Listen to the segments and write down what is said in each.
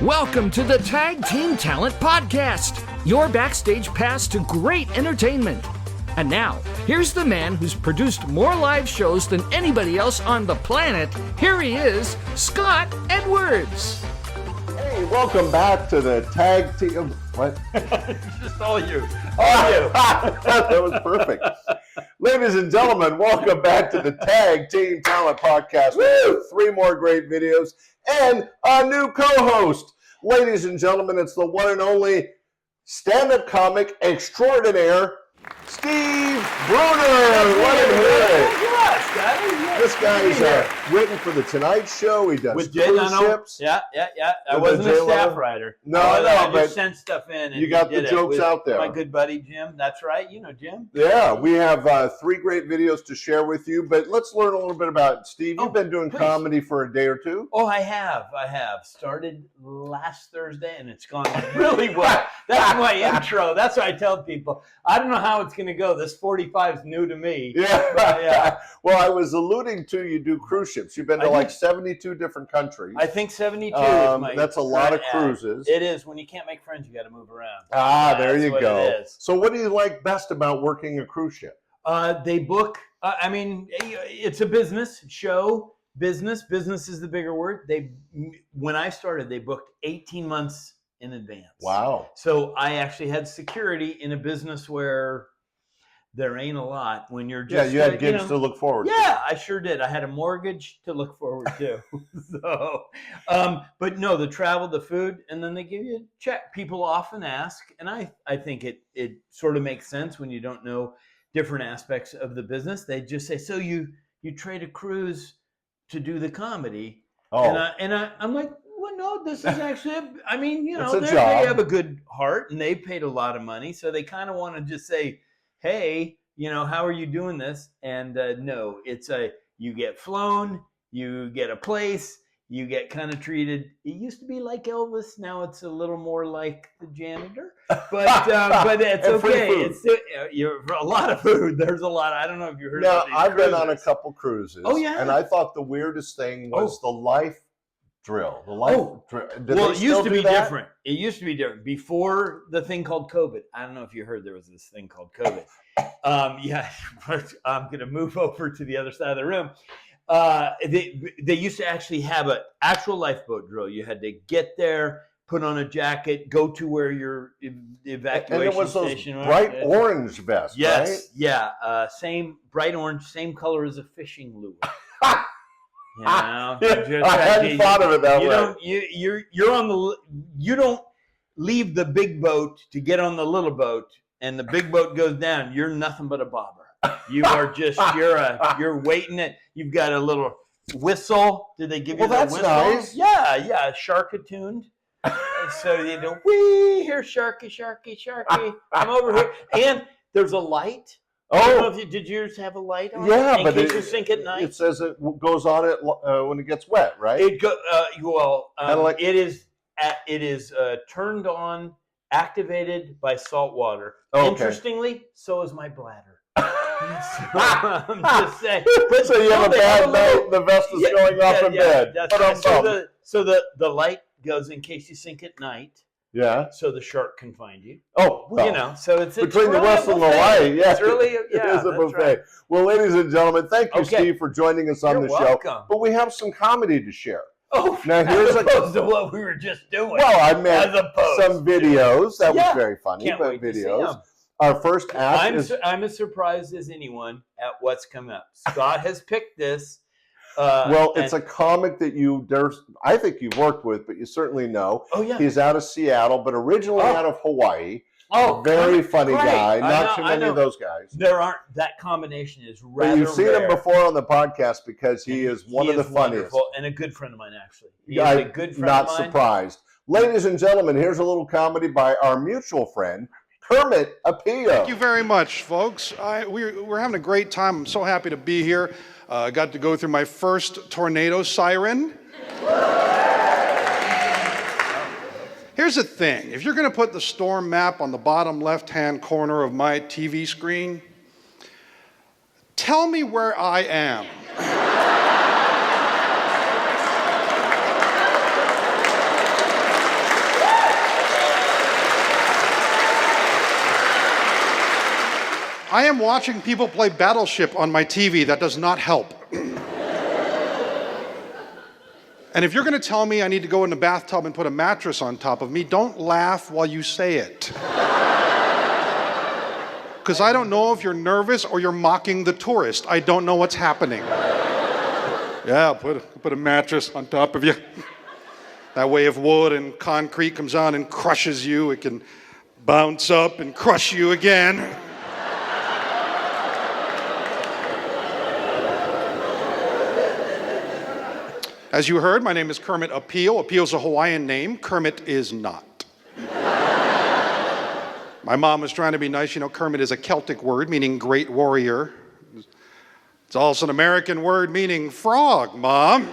Welcome to the Tag Team Talent Podcast, your backstage pass to great entertainment. And now, here's the man who's produced more live shows than anybody else on the planet. Here he is, Scott Edwards. Hey, welcome back to the Tag Team. What? Just all you. All you. That was perfect. Ladies and gentlemen, welcome back to the Tag Team Talent Podcast. We have 3 more great videos and a new co-host. Ladies and gentlemen, it's the one and only stand-up comic extraordinaire, Steve Bruner. Let him hear it. This guy's written for the Tonight Show. He does cruise ships. Yeah. I wasn't a staff writer. No, I but just sent stuff in. And you got the jokes out there. My good buddy Jim. That's right. You know Jim. Yeah, we have 3 great videos to share with you. But let's learn a little bit about it. Steve, you've been doing comedy for a day or 2. Oh, I have. Started last Thursday, and it's gone really well. That's my intro. That's what I tell people. I don't know how it's going to go. This 45 is new to me. Yeah. Well, I was alluding to you do cruise ships. You've been to like 72 different countries. I think 72 is my that's a lot of cruises. It is. When you can't make friends, you got to move around. There you go. It is. So what do you like best about working a cruise ship? They book. It's a business show. Business is the bigger word. When I started, they booked 18 months in advance. Wow. So I actually had security in a business where there ain't a lot when you're just... Yeah, you had gigs to look forward to. Yeah, I sure did. I had a mortgage to look forward to. But no, the travel, the food, and then they give you a check. People often ask, and I think it sort of makes sense when you don't know different aspects of the business. They just say, so you trade a cruise to do the comedy. Oh. And I'm like, well, no, this is actually, they have a good heart and they paid a lot of money. So they kind of want to just say, hey, how are you doing this? And no, it's you get flown, you get a place, you get kind of treated. It used to be like Elvis. Now it's a little more like the janitor, but it's okay. It's a lot of food. There's a lot. I don't know if you heard about these I've cruises. been on a couple cruises. Oh, yeah. And I thought the weirdest thing was the life drill. It used to be different. It used to be different before the thing called COVID. I don't know if you heard there was this thing called COVID. I'm going to move over to the other side of the room. They used to actually have an actual lifeboat drill. You had to get there, put on a jacket, go to where your evacuation and it was station those bright orange vests, yes, right? Yeah, same bright orange, same color as a fishing lure. I hadn't thought of it that way. You don't leave the big boat to get on the little boat, and the big boat goes down. You're nothing but a bobber. You are just you're waiting it. You've got a little whistle. Did they give you the whistle? Nice. Yeah, shark attuned. So you know, wee, here, sharky, I'm over here, and there's a light. I don't know if did yours have a light on? Yeah, in case you sink at night. It says it goes on it when it gets wet, right? It is turned on, activated by salt water. Okay. Interestingly, so is my bladder. I'm just saying. But so you have a bad night, the vest is going off in bed. So the light goes in case you sink at night. Yeah. So the shark can find you. Oh, well, so it's between really the whistle and the light, yeah, it's really, it is a buffet. Right. Well, ladies and gentlemen, thank you, Steve, for joining us on the welcome. show. But we have some comedy to share. Oh, now here's opposed to what we were just doing. Well, I meant some videos. That was very funny. Can't wait videos. To see them. Our first act I'm as surprised as anyone at what's come up. Scott has picked this. It's a comic that I think you've worked with, but you certainly know. Oh, yeah. He's out of Seattle, but originally out of Hawaii. Oh, very funny guy. Not too many of those guys. There aren't. That combination is rather rare. You've seen him before on the podcast because he is one of the funniest. And a good friend of mine, actually. He is a good friend of mine. Not surprised. Ladies and gentlemen, here's a little comedy by our mutual friend, Kermet Apio. Thank you very much, folks. We're having a great time. I'm so happy to be here. Got to go through my first tornado siren. Here's the thing. If you're going to put the storm map on the bottom left-hand corner of my TV screen, tell me where I am. I am watching people play Battleship on my TV. That does not help. And if you're going to tell me I need to go in the bathtub and put a mattress on top of me, don't laugh while you say it. Because I don't know if you're nervous or you're mocking the tourist. I don't know what's happening. Yeah, put a mattress on top of you. That way if wood and concrete comes on and crushes you, it can bounce up and crush you again. As you heard, my name is Kermet Apio. Apio is a Hawaiian name. Kermit is not. My mom was trying to be nice. You know, Kermit is a Celtic word meaning great warrior. It's also an American word meaning frog, Mom.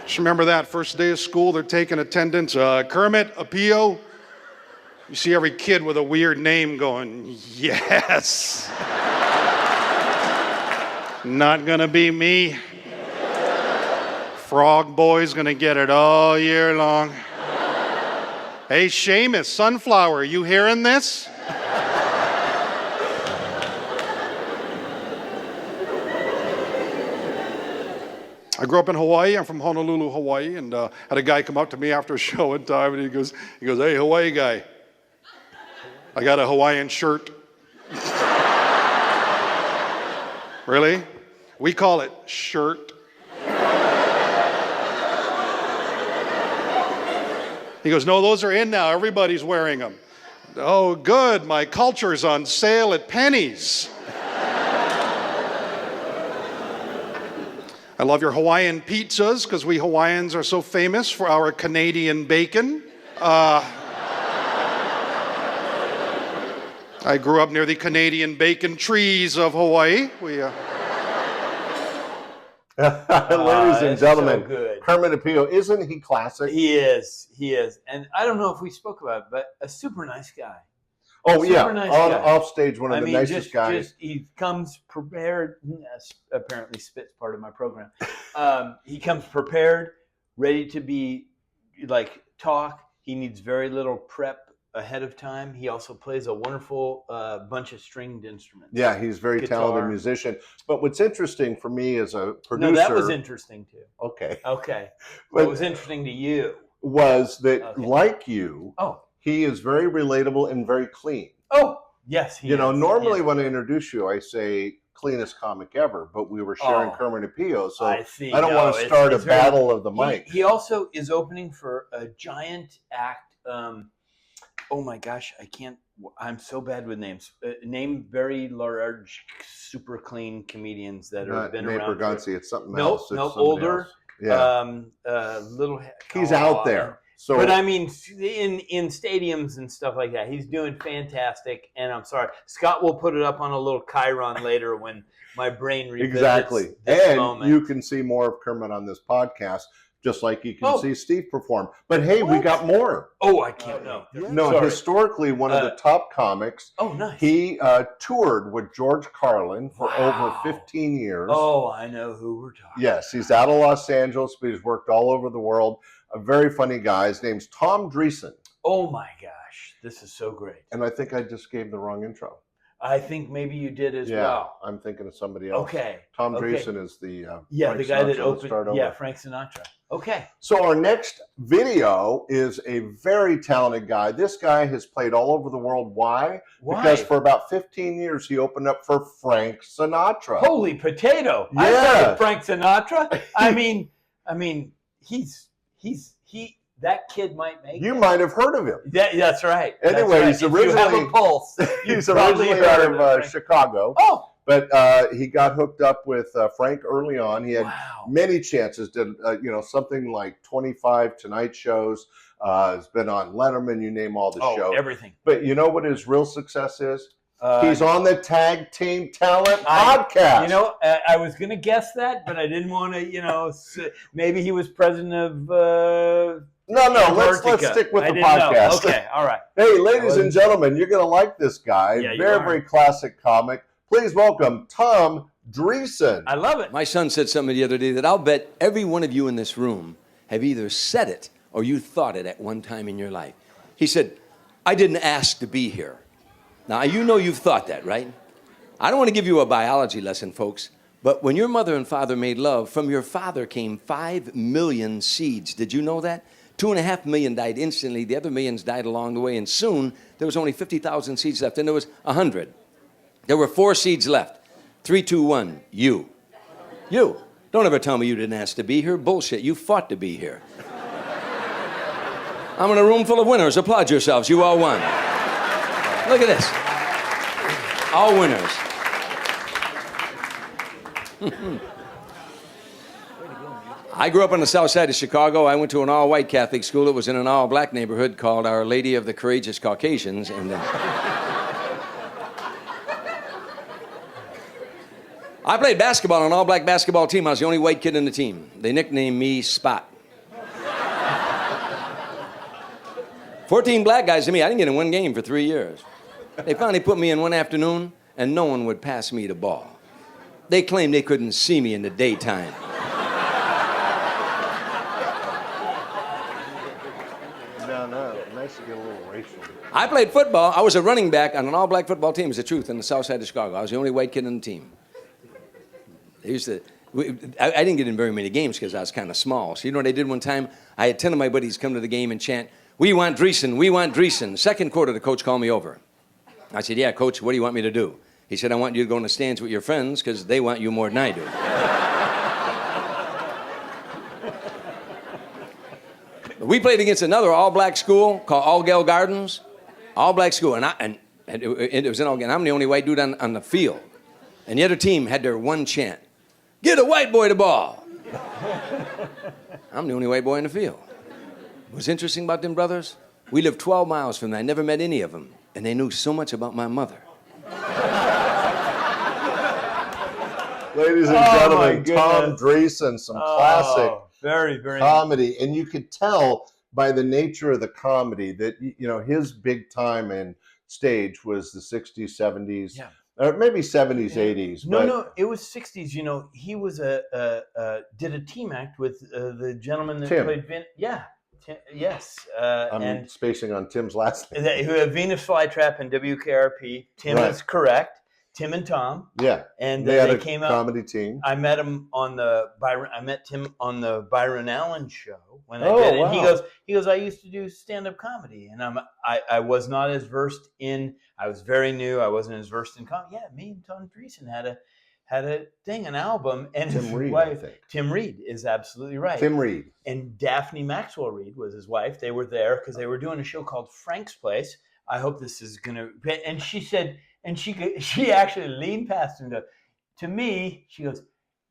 Just remember that first day of school, they're taking attendance. Kermet Apio. You see every kid with a weird name going, yes. Not gonna be me. Frog Boy's gonna get it all year long. Hey, Seamus, Sunflower, you hearing this? I grew up in Hawaii. I'm from Honolulu, Hawaii, and had a guy come up to me after a show one time, and he goes, "Hey, Hawaii guy, I got a Hawaiian shirt." Really? We call it shirt. He goes, "No, those are in now. Everybody's wearing them." "Oh, good. My culture's on sale at Penny's." I love your Hawaiian pizzas because we Hawaiians are so famous for our Canadian bacon. I grew up near the Canadian bacon trees of Hawaii. Ladies and gentlemen, so good. Kermet Apio, isn't he classic? He is. And I don't know if we spoke about it, but a super nice guy. Oh, yeah. Super nice guy. Off stage, one of the nicest guys. He comes prepared. Yes, apparently spit's part of my program. He comes prepared, ready to be, talk. He needs very little prep ahead of time. He also plays a wonderful bunch of stringed instruments. Yeah, he's a very talented musician. But what's interesting for me as a producer... No, that was interesting too. Okay. What was interesting to you? Was that, like you, Oh, he is very relatable and very clean. Oh, yes, he is. Normally when I introduce you, I say cleanest comic ever, but we were sharing Kermet Apio, so I don't want to start a battle of the mic. He also is opening for a giant act. Oh my gosh, I'm so bad with names. Name very large, super clean comedians that have been around. It's something else. No, older. Else. Yeah. Little. He's out there. So, but I mean, in stadiums and stuff like that, he's doing fantastic. And I'm sorry, Scott will put it up on a little chyron later when my brain revisits this moment. You can see more of Kermit on this podcast, just like you can see Steve perform. But hey, we got more. Oh, I can't know. No, sorry. Historically, one of the top comics. Oh, nice. He toured with George Carlin for over 15 years. Oh, I know who we're talking. Yes, he's out of Los Angeles, but he's worked all over the world. A very funny guy. His name's Tom Dreesen. Oh my gosh, this is so great. And I think I just gave the wrong intro. I think maybe you did as well. I'm thinking of somebody else. Okay. Tom Dreesen is the the guy that opened. Yeah, Frank Sinatra. Okay. So our next video is a very talented guy. This guy has played all over the world. Why? Because for about 15 years he opened up for Frank Sinatra. Holy potato! Yeah. I've heard of Frank Sinatra. I mean, that kid might make You might have heard of him. That's right. Anyway, right. he's originally, you have a pulse. He's originally out of Chicago. Oh. But he got hooked up with Frank early on. He had many chances. Did something like 25 Tonight shows. Has been on Letterman. You name all the shows. Everything. But you know what his real success is? He's on the Tag Team Talent podcast. I was going to guess that, but I didn't want to. Maybe he was president of. No. Let's stick with the podcast. Know. Okay, all right. Hey, ladies and gentlemen, you're going to like this guy. Yeah, very classic comic. Please welcome Tom Dreesen. I love it. My son said something the other day that I'll bet every one of you in this room have either said it or you thought it at one time in your life. He said, I didn't ask to be here. Now, you know you've thought that, right? I don't want to give you a biology lesson, folks, but when your mother and father made love, from your father came 5 million seeds. Did you know that? 2.5 million died instantly. The other millions died along the way, and soon there was only 50,000 seeds left, and there was 100. There were 4 seeds left. 3, 2, 1, you. You. Don't ever tell me you didn't ask to be here. Bullshit. You fought to be here. I'm in a room full of winners. Applaud yourselves. You all won. Look at this. All winners. I grew up on the south side of Chicago. I went to an all-white Catholic school. It was in an all-black neighborhood called Our Lady of the Courageous Caucasians. And I played basketball on an all-black basketball team. I was the only white kid in the team. They nicknamed me Spot. 14 black guys to me. I didn't get in one game for 3 years. They finally put me in one afternoon, and no one would pass me the ball. They claimed they couldn't see me in the daytime. No, nice to get a little racial. I played football. I was a running back on an all-black football team. It's the truth, in the south side of Chicago. I was the only white kid on the team. They used to... I didn't get in very many games because I was kind of small. So you know what I did one time? I had 10 of my buddies come to the game and chant, "We want Dreesen, we want Dreesen." Second quarter, the coach called me over. I said, "Yeah, coach, what do you want me to do?" He said, "I want you to go in the stands with your friends because they want you more than I do." We played against another all-black school called All-Gale Gardens. All-black school, and it was in All-Gale. I'm the only white dude on the field. And the other team had their one chant, "Get a white boy the ball." I'm the only white boy in the field. What's interesting about them brothers? We lived 12 miles from them. I never met any of them, and they knew so much about my mother. Ladies and gentlemen, Tom Dreesen, some classic very, very comedy. And you could tell by the nature of the comedy that, you know, his big time in stage was the 60s, 70s, or maybe 70s, 80s. No, it was 60s. You know, he was did a team act with the gentleman that Tim. played yes. I'm spacing on Tim's last name. Who had Venus Flytrap and WKRP. Tim is correct. Tim and Tom. Yeah. And they had a came out. comedy team. I met him on I met Tim on the Byron Allen show when I did it. Wow. And he goes, "I used to do stand-up comedy." And I was not as versed in, I was very new. I wasn't as versed in comedy. Yeah, me and Tom Dreesen had a thing, an album, and Tim his Reed, wife, I think. Tim Reed, is absolutely right. Tim Reed. And Daphne Maxwell Reed was his wife. They were there because they were doing a show called Frank's Place. I hope this is gonna. And she said, and she actually leaned past him and goes, to me, she goes,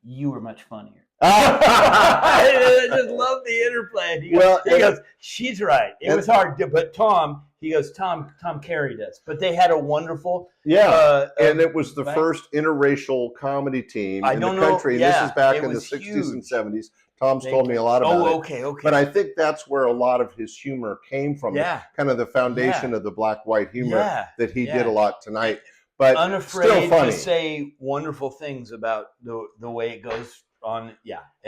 "You were much funnier." I just love the interplay. He goes, "She's right. It was hard, but Tom." He goes, Tom carried us. But they had a wonderful... and it was the first interracial comedy team in the country. And this is back in the 60s and 70s. Tom's told me a lot about it. Okay. But I think that's where a lot of his humor came from. Kind of the foundation of the black-white humor that he did a lot tonight. But unafraid still funny. to say wonderful things about the way it goes on.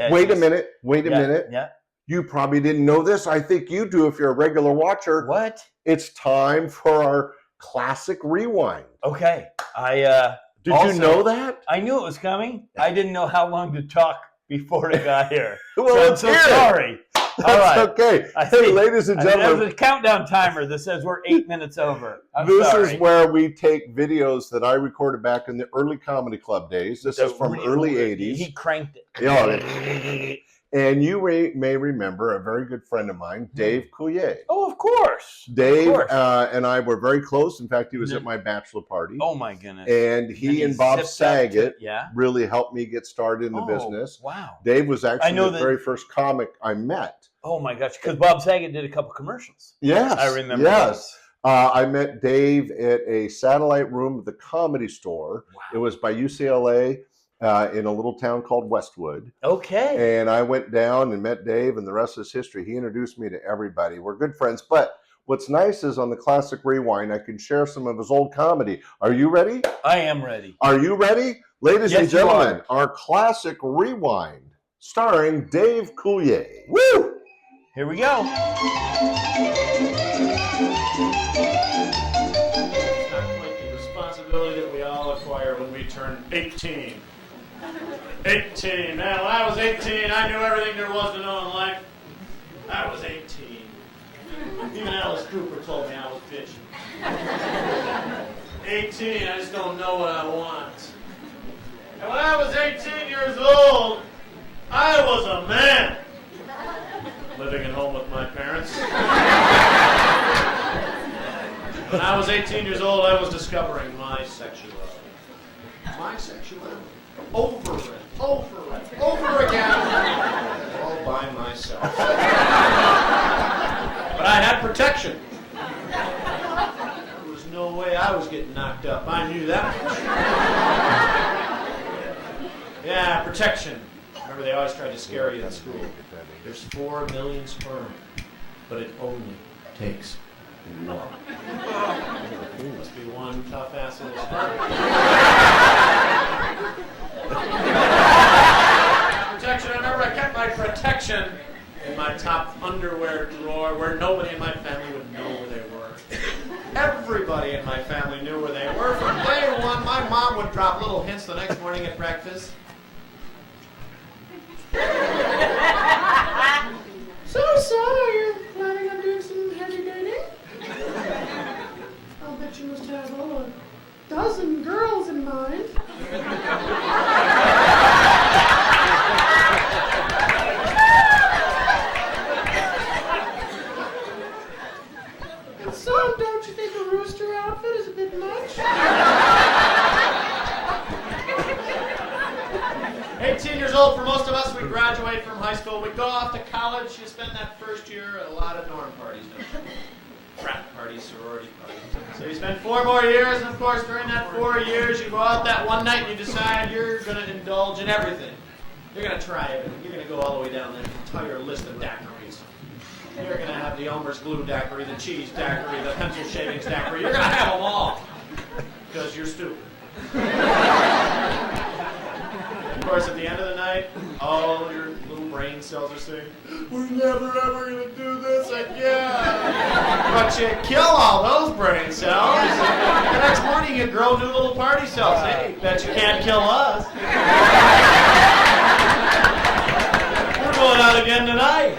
Wait a minute. Yeah. You probably didn't know this. I think you do if you're a regular watcher. What? It's time for our classic rewind. Okay. Did you know that? I knew it was coming. I didn't know how long to talk before it got here. Well, I'm so sorry. That's okay. Hey, ladies and gentlemen. There's a countdown timer that says we're 8 minutes over. This is where we take videos that I recorded back in the early comedy club days. This is from early 80s. He cranked it. Yeah. And you may remember a very good friend of mine, Dave Coulier. Oh, of course. Dave and I were very close. In fact, he was at my bachelor party. Oh, my goodness. And he and Bob Saget really helped me get started in the business. Wow. Dave was actually the very first comic I met. Oh, my gosh. Because Bob Saget did a couple commercials. Yes. I remember. Yes. I met Dave at a satellite room of the Comedy Store. Wow. It was by UCLA. In a little town called Westwood. Okay. And I went down and met Dave, and the rest is history. He introduced me to everybody. We're good friends. But what's nice is on the Classic Rewind, I can share some of his old comedy. Are you ready? I am ready. Are you ready? Ladies and gentlemen, our Classic Rewind, starring Dave Coulier. Woo! Here we go. It's not quite the responsibility that we all acquire when we turn 18. 18. Man, when I was 18, I knew everything there was to know in life. I was 18. Even Alice Cooper told me I was bitching. 18, I just don't know what I want. And when I was 18 years old, I was a man. Living at home with my parents. When I was 18 years old, I was discovering my sexuality. My sexuality. Over again. All by myself. But I had protection. There was no way I was getting knocked up. I knew that much. Yeah, protection. Remember, they always tried to scare you in school. There's 4 million sperm, but it only takes one. Must be one tough ass little sperm. Protection. I remember I kept my protection in my top underwear drawer where nobody in my family would know where they were. Everybody in my family knew where they were. From day one, my mom would drop little hints the next morning at breakfast. So, are you planning on doing some heavy dating? I'll bet you must have a dozen girls in mind. Son, don't you think a rooster outfit is a bit much? 18 years old for most of us, we graduate from high school, we go off to college, you spend that first year at a lot of dorm parties, don't you? Frat parties, sorority parties. So you spend 4 more years, and of course during that 4 years, you go out that one night and you decide you're going to indulge in everything. You're going to try everything. You're going to go all the way down that entire list of daiquiris. You're going to have the Elmer's glue daiquiri, the cheese daiquiri, the pencil shavings daiquiri. You're going to have them all because you're stupid. Of course, at the end of the night, all your little brain cells are saying, "We're never ever going to do this again." But you kill all those brain cells. The next morning, you grow new little party cells. Hey, bet you can't kill us. We're going out again tonight.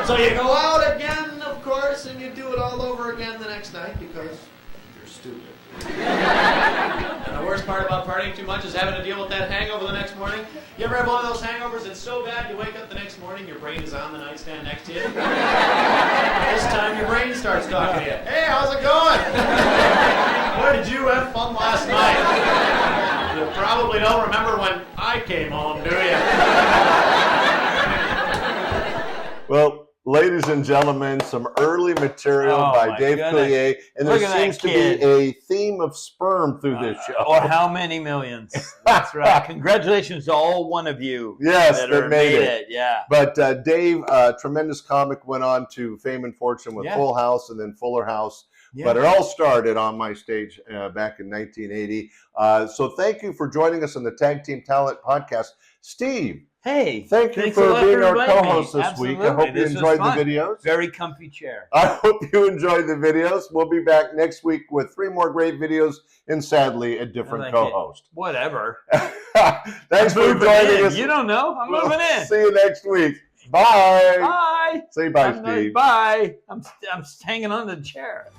So you go out again, of course, and you do it all over again the next night because you're stupid. And the worst part about partying too much is having to deal with that hangover the next morning. You ever have one of those hangovers that's so bad you wake up the next morning, your brain is on the nightstand next to you? This time your brain starts talking to you. "Hey, how's it going? Where did you have fun last night? You probably don't remember when I came home, do you?" Well, ladies and gentlemen, some early material by Dave Coulier, and there seems to be a theme of sperm through this show. Or how many millions? That's right. Congratulations to all one of you. Yes, that made it. Yeah. But Dave, tremendous comic, went on to fame and fortune with Full House and then Fuller House. Yeah. But it all started on my stage back in 1980. So thank you for joining us on the Tag Team Talent Podcast. Steve. Hey, thank you for being our co-host this week. I hope you enjoyed the videos. Very comfy chair. I hope you enjoyed the videos. We'll be back next week with 3 more great videos and sadly a different co-host. Whatever. Thanks for joining us. You don't know. I'm moving in. See you next week. Bye. Bye. Say bye, Steve. Bye. I'm hanging on the chair.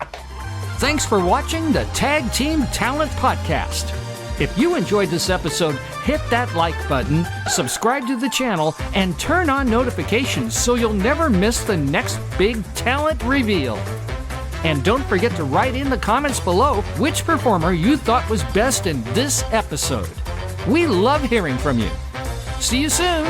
Thanks for watching the Tag Team Talent Podcast. If you enjoyed this episode, hit that like button, subscribe to the channel, and turn on notifications so you'll never miss the next big talent reveal. And don't forget to write in the comments below which performer you thought was best in this episode. We love hearing from you. See you soon.